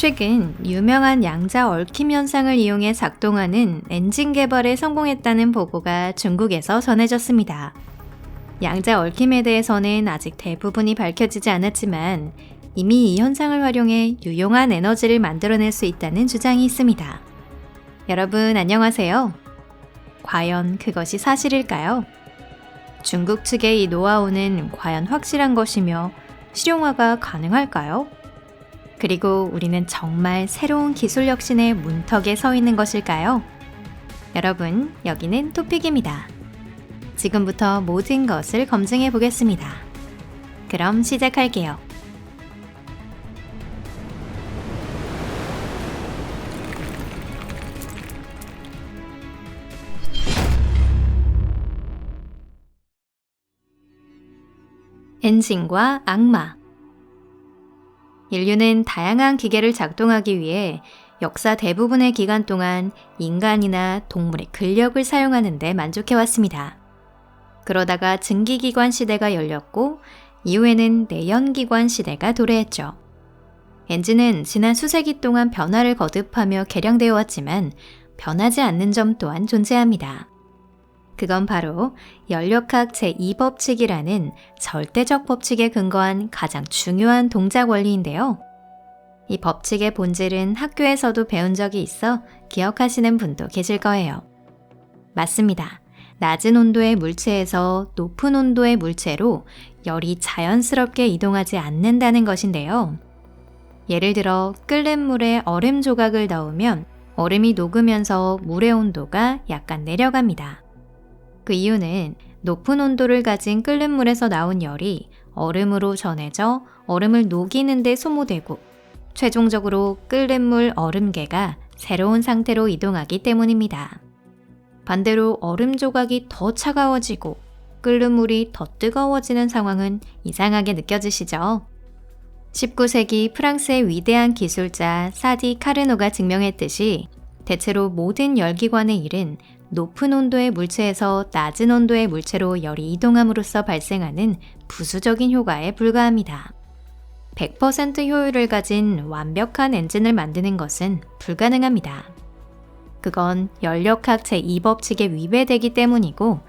최근 유명한 양자 얽힘 현상을 이용해 작동하는 엔진 개발에 성공했다는 보고가 중국에서 전해졌습니다. 양자 얽힘에 대해서는 아직 대부분이 밝혀지지 않았지만 이미 이 현상을 활용해 유용한 에너지를 만들어낼 수 있다는 주장이 있습니다. 여러분 안녕하세요. 과연 그것이 사실일까요? 중국 측의 이 노하우는 과연 확실한 것이며 실용화가 가능할까요? 그리고 우리는 정말 새로운 기술 혁신의 문턱에 서 있는 것일까요? 여러분, 여기는 토픽입니다. 지금부터 모든 것을 검증해 보겠습니다. 그럼 시작할게요. 엔진과 악마. 인류는 다양한 기계를 작동하기 위해 역사 대부분의 기간 동안 인간이나 동물의 근력을 사용하는 데 만족해왔습니다. 그러다가 증기기관 시대가 열렸고 이후에는 내연기관 시대가 도래했죠. 엔진은 지난 수세기 동안 변화를 거듭하며 개량되어 왔지만 변하지 않는 점 또한 존재합니다. 그건 바로 연력학 제2법칙이라는 절대적 법칙에 근거한 가장 중요한 동작 원리인데요. 이 법칙의 본질은 학교에서도 배운 적이 있어 기억하시는 분도 계실 거예요. 맞습니다. 낮은 온도의 물체에서 높은 온도의 물체로 열이 자연스럽게 이동하지 않는다는 것인데요. 예를 들어 끓는 물에 얼음 조각을 넣으면 얼음이 녹으면서 물의 온도가 약간 내려갑니다. 그 이유는 높은 온도를 가진 끓는 물에서 나온 열이 얼음으로 전해져 얼음을 녹이는 데 소모되고 최종적으로 끓는 물 얼음계가 새로운 상태로 이동하기 때문입니다. 반대로 얼음 조각이 더 차가워지고 끓는 물이 더 뜨거워지는 상황은 이상하게 느껴지시죠? 19세기 프랑스의 위대한 기술자 사디 카르노가 증명했듯이 대체로 모든 열기관의 일은 높은 온도의 물체에서 낮은 온도의 물체로 열이 이동함으로써 발생하는 부수적인 효과에 불과합니다. 100% 효율을 가진 완벽한 엔진을 만드는 것은 불가능합니다. 그건 연력학 제2법칙에 위배되기 때문이고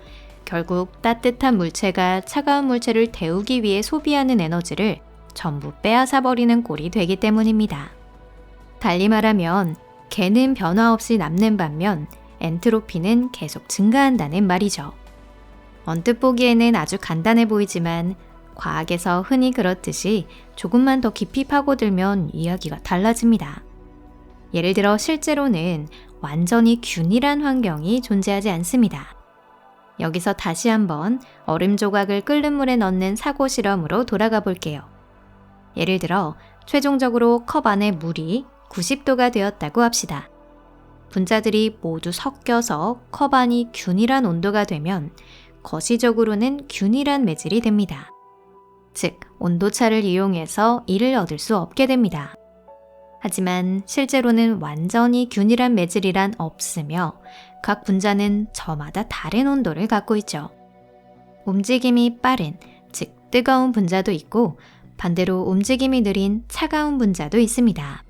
결국 따뜻한 물체가 차가운 물체를 데우기 위해 소비하는 에너지를 전부 빼앗아버리는 꼴이 되기 때문입니다. 달리 말하면 개는 변화 없이 남는 반면 엔트로피는 계속 증가한다는 말이죠. 언뜻 보기에는 아주 간단해 보이지만 과학에서 흔히 그렇듯이 조금만 더 깊이 파고들면 이야기가 달라집니다. 예를 들어 실제로는 완전히 균일한 환경이 존재하지 않습니다. 여기서 다시 한번 얼음 조각을 끓는 물에 넣는 사고 실험으로 돌아가 볼게요. 예를 들어 최종적으로 컵 안에 물이 90도가 되었다고 합시다. 분자들이 모두 섞여서 컵 안이 균일한 온도가 되면 거시적으로는 균일한 매질이 됩니다. 즉, 온도차를 이용해서 이를 얻을 수 없게 됩니다. 하지만 실제로는 완전히 균일한 매질이란 없으며 각 분자는 저마다 다른 온도를 갖고 있죠. 움직임이 빠른, 즉 뜨거운 분자도 있고 반대로 움직임이 느린 차가운 분자도 있습니다.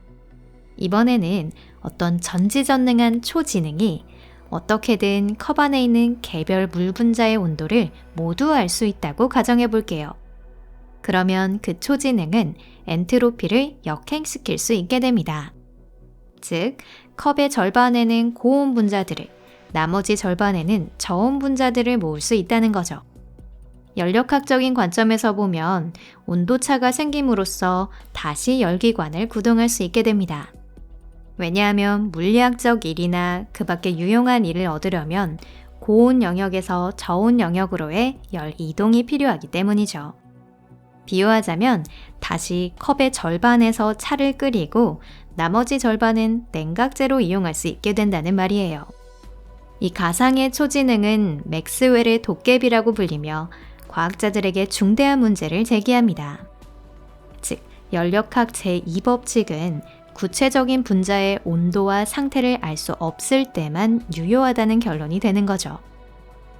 이번에는 어떤 전지전능한 초지능이 어떻게든 컵 안에 있는 개별 물 분자의 온도를 모두 알 수 있다고 가정해 볼게요. 그러면 그 초지능은 엔트로피를 역행시킬 수 있게 됩니다. 즉, 컵의 절반에는 고온 분자들을, 나머지 절반에는 저온 분자들을 모을 수 있다는 거죠. 연력학적인 관점에서 보면 온도차가 생김으로써 다시 열기관을 구동할 수 있게 됩니다. 왜냐하면 물리학적 일이나 그 밖에 유용한 일을 얻으려면 고온 영역에서 저온 영역으로의 열 이동이 필요하기 때문이죠. 비유하자면 다시 컵의 절반에서 차를 끓이고 나머지 절반은 냉각제로 이용할 수 있게 된다는 말이에요. 이 가상의 초지능은 맥스웰의 도깨비라고 불리며 과학자들에게 중대한 문제를 제기합니다. 즉, 연력학 제2법칙은 구체적인 분자의 온도와 상태를 알 수 없을 때만 유효하다는 결론이 되는 거죠.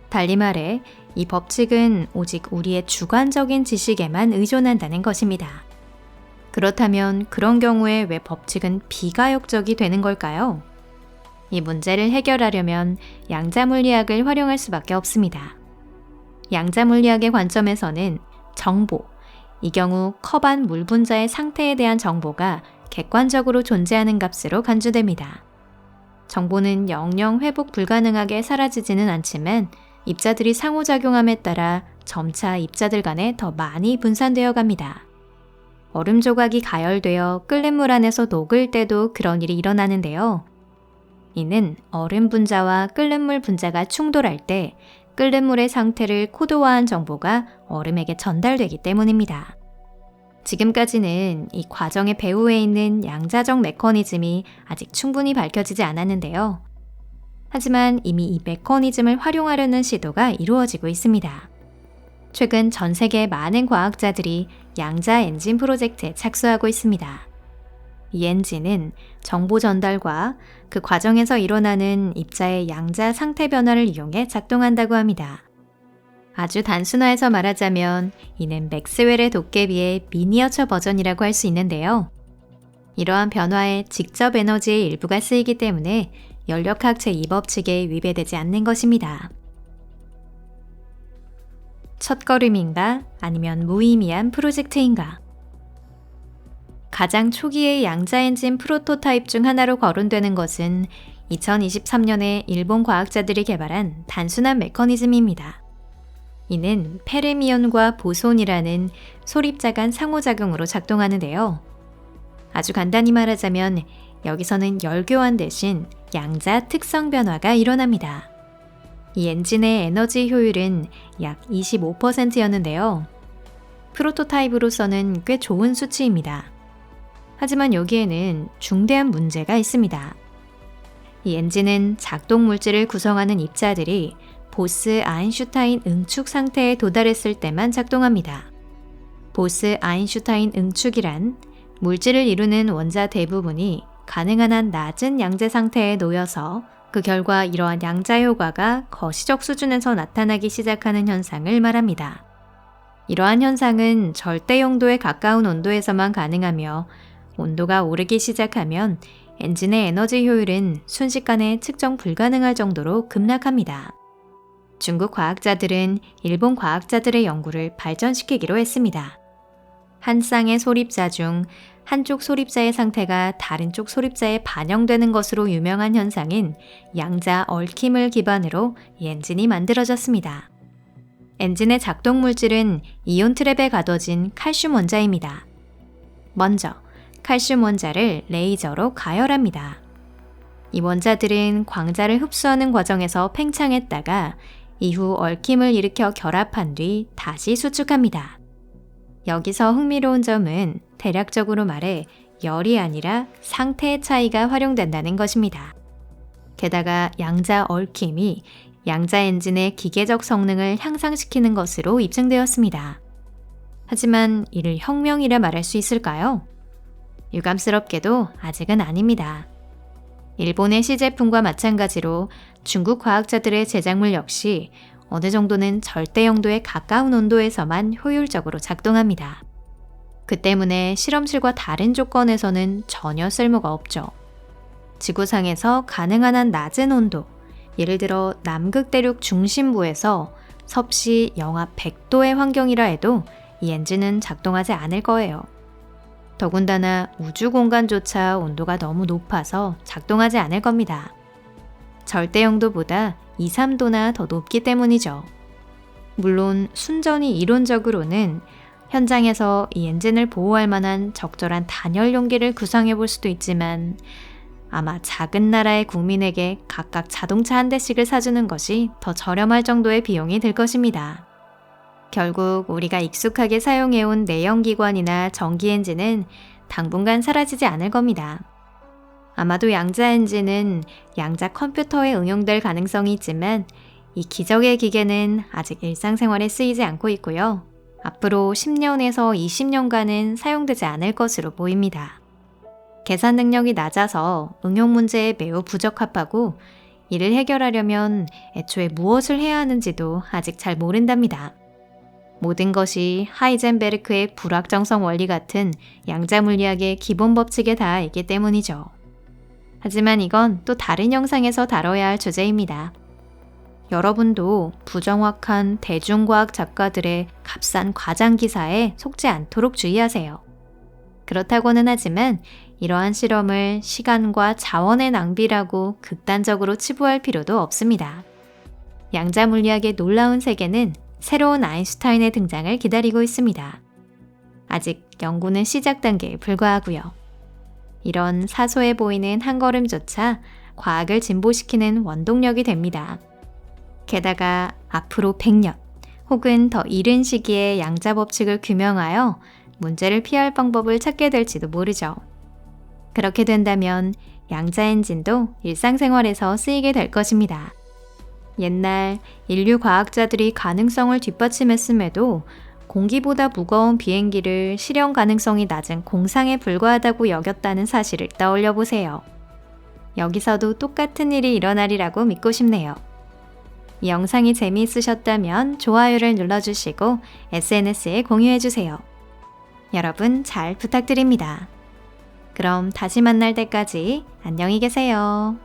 달리 말해 이 법칙은 오직 우리의 주관적인 지식에만 의존한다는 것입니다. 그렇다면 그런 경우에 왜 법칙은 비가역적이 되는 걸까요? 이 문제를 해결하려면 양자물리학을 활용할 수밖에 없습니다. 양자물리학의 관점에서는 정보, 이 경우 컵안 물 분자의 상태에 대한 정보가 객관적으로 존재하는 값으로 간주됩니다. 정보는 영영 회복 불가능하게 사라지지는 않지만 입자들이 상호작용함에 따라 점차 입자들 간에 더 많이 분산되어 갑니다. 얼음 조각이 가열되어 끓는 물 안에서 녹을 때도 그런 일이 일어나는데요. 이는 얼음 분자와 끓는 물 분자가 충돌할 때 끓는 물의 상태를 코드화한 정보가 얼음에게 전달되기 때문입니다. 지금까지는 이 과정의 배후에 있는 양자적 메커니즘이 아직 충분히 밝혀지지 않았는데요. 하지만 이미 이 메커니즘을 활용하려는 시도가 이루어지고 있습니다. 최근 전 세계 많은 과학자들이 양자 엔진 프로젝트에 착수하고 있습니다. 이 엔진은 정보 전달과 그 과정에서 일어나는 입자의 양자 상태 변화를 이용해 작동한다고 합니다. 아주 단순화해서 말하자면 이는 맥스웰의 도깨비의 미니어처 버전이라고 할 수 있는데요. 이러한 변화에 직접 에너지의 일부가 쓰이기 때문에 연력학 제2법칙에 위배되지 않는 것입니다. 첫걸음인가 아니면 무의미한 프로젝트인가? 가장 초기의 양자 엔진 프로토타입 중 하나로 거론되는 것은 2023년에 일본 과학자들이 개발한 단순한 메커니즘입니다. 이는 페르미온과 보손이라는 소립자 간 상호작용으로 작동하는데요. 아주 간단히 말하자면 여기서는 열교환 대신 양자 특성 변화가 일어납니다. 이 엔진의 에너지 효율은 약 25%였는데요. 프로토타입으로서는 꽤 좋은 수치입니다. 하지만 여기에는 중대한 문제가 있습니다. 이 엔진은 작동 물질을 구성하는 입자들이 보스-아인슈타인 응축 상태에 도달했을 때만 작동합니다. 보스-아인슈타인 응축이란 물질을 이루는 원자 대부분이 가능한 한 낮은 양재 상태에 놓여서 그 결과 이러한 양자 효과가 거시적 수준에서 나타나기 시작하는 현상을 말합니다. 이러한 현상은 절대 영도에 가까운 온도에서만 가능하며 온도가 오르기 시작하면 엔진의 에너지 효율은 순식간에 측정 불가능할 정도로 급락합니다. 중국 과학자들은 일본 과학자들의 연구를 발전시키기로 했습니다. 한 쌍의 소립자 중 한쪽 소립자의 상태가 다른 쪽 소립자에 반영되는 것으로 유명한 현상인 양자 얽힘을 기반으로 이 엔진이 만들어졌습니다. 엔진의 작동 물질은 이온 트랩에 가둬진 칼슘 원자입니다. 먼저 칼슘 원자를 레이저로 가열합니다. 이 원자들은 광자를 흡수하는 과정에서 팽창했다가 이후 얽힘을 일으켜 결합한 뒤 다시 수축합니다. 여기서 흥미로운 점은 대략적으로 말해 열이 아니라 상태의 차이가 활용된다는 것입니다. 게다가 양자 얽힘이 양자 엔진의 기계적 성능을 향상시키는 것으로 입증되었습니다. 하지만 이를 혁명이라 말할 수 있을까요? 유감스럽게도 아직은 아닙니다. 일본의 시제품과 마찬가지로 중국 과학자들의 제작물 역시 어느 정도는 절대 영도에 가까운 온도에서만 효율적으로 작동합니다. 그 때문에 실험실과 다른 조건에서는 전혀 쓸모가 없죠. 지구상에서 가능한 한 낮은 온도, 예를 들어 남극대륙 중심부에서 섭씨 영하 100도의 환경이라 해도 이 엔진은 작동하지 않을 거예요. 더군다나 우주 공간조차 온도가 너무 높아서 작동하지 않을 겁니다. 절대 영도보다 2, 3도나 더 높기 때문이죠. 물론 순전히 이론적으로는 현장에서 이 엔진을 보호할 만한 적절한 단열 용기를 구상해 볼 수도 있지만 아마 작은 나라의 국민에게 각각 자동차 한 대씩을 사주는 것이 더 저렴할 정도의 비용이 들 것입니다. 결국 우리가 익숙하게 사용해온 내연기관이나 전기 엔진은 당분간 사라지지 않을 겁니다. 아마도 양자 엔진은 양자 컴퓨터에 응용될 가능성이 있지만 이 기적의 기계는 아직 일상생활에 쓰이지 않고 있고요. 앞으로 10년에서 20년간은 사용되지 않을 것으로 보입니다. 계산 능력이 낮아서 응용 문제에 매우 부적합하고 이를 해결하려면 애초에 무엇을 해야 하는지도 아직 잘 모른답니다. 모든 것이 하이젠베르크의 불확정성 원리 같은 양자 물리학의 기본 법칙에 닿아 있기 때문이죠. 하지만 이건 또 다른 영상에서 다뤄야 할 주제입니다. 여러분도 부정확한 대중과학 작가들의 값싼 과장 기사에 속지 않도록 주의하세요. 그렇다고는 하지만 이러한 실험을 시간과 자원의 낭비라고 극단적으로 치부할 필요도 없습니다. 양자 물리학의 놀라운 세계는 새로운 아인슈타인의 등장을 기다리고 있습니다. 아직 연구는 시작 단계에 불과하고요. 이런 사소해 보이는 한 걸음조차 과학을 진보시키는 원동력이 됩니다. 게다가 앞으로 100년 혹은 더 이른 시기에 양자 법칙을 규명하여 문제를 피할 방법을 찾게 될지도 모르죠. 그렇게 된다면 양자 엔진도 일상생활에서 쓰이게 될 것입니다. 옛날 인류 과학자들이 가능성을 뒷받침했음에도 공기보다 무거운 비행기를 실현 가능성이 낮은 공상에 불과하다고 여겼다는 사실을 떠올려 보세요. 여기서도 똑같은 일이 일어나리라고 믿고 싶네요. 이 영상이 재미있으셨다면 좋아요를 눌러주시고 SNS에 공유해주세요. 여러분 잘 부탁드립니다. 그럼 다시 만날 때까지 안녕히 계세요.